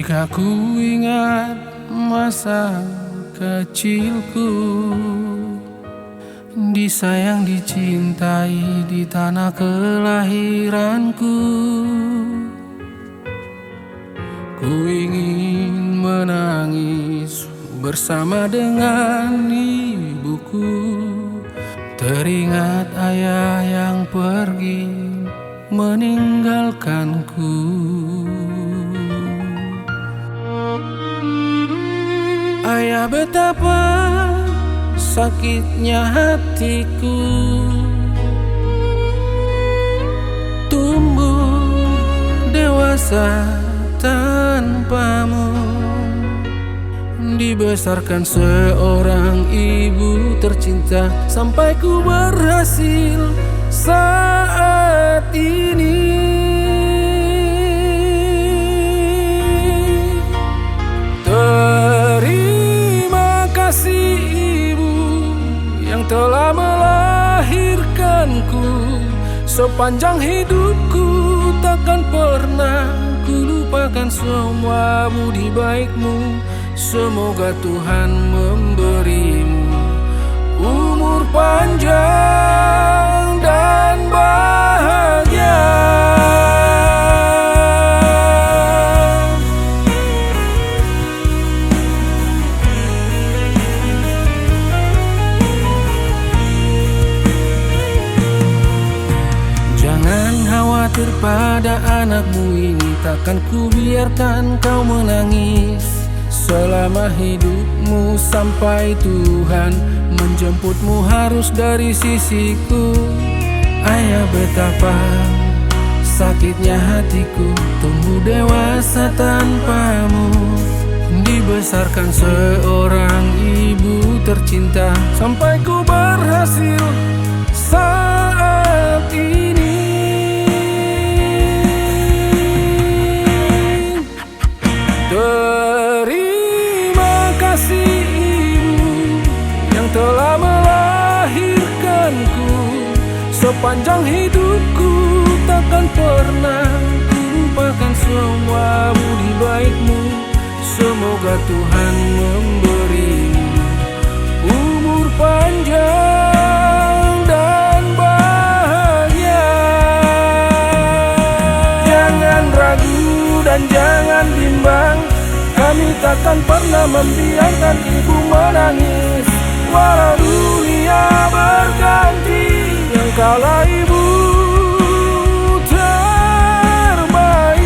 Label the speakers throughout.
Speaker 1: Ketika ku ingat masa kecilku, disayang dicintai di tanah kelahiranku, ku ingin menangis bersama dengan ibuku, teringat ayah yang pergi meninggalkanku. Ayah, betapa sakitnya hatiku, tumbuh dewasa tanpamu, dibesarkan seorang ibu tercinta sampai ku berhasil saat ini. Terima kasih ibu yang telah melahirkanku, sepanjang hidupku takkan pernah ku lupakan semua budi baikmu. Semoga Tuhan memberimu umur panjang dan bahagia. Jangan khawatir pada anakmu ini, takkan ku biarkan kau menangis selama hidupmu sampai Tuhan menjemputmu harus dari sisiku. Ayah, betapa sakitnya hatiku, tumbuh dewasa tanpamu, dibesarkan seorang ibu tercinta sampai ku berhasil saat ini. Terima kasih ibu yang telah melahirkanku, sepanjang hidupku takkan pernah ku lupakan semua budi baikmu. Semoga Tuhan memberimu umur panjang dan bahagia. Jangan ragu dan jangan bimbang, kami takkan pernah membiarkan ibu menangis. Walau dunia berganti, yang kalah ibu terbaik.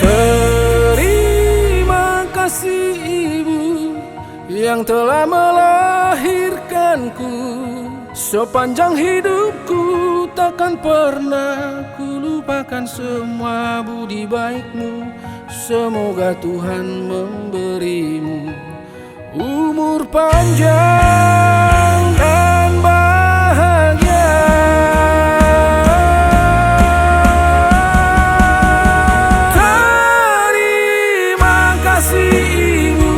Speaker 1: Terima kasih ibu yang telah melahirkanku, sepanjang hidupku takkan pernah ku lupakan semua budi baikmu. Semoga Tuhan memberimu umur panjang dan bahagia. Terima kasih ibu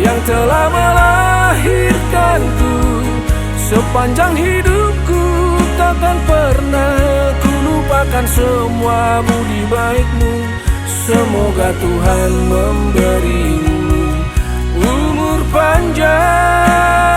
Speaker 1: yang telah melahirkanku, sepanjang hidupku takkan pernah ku lupakan semua budi baikmu. Semoga Tuhan memberimu umur panjang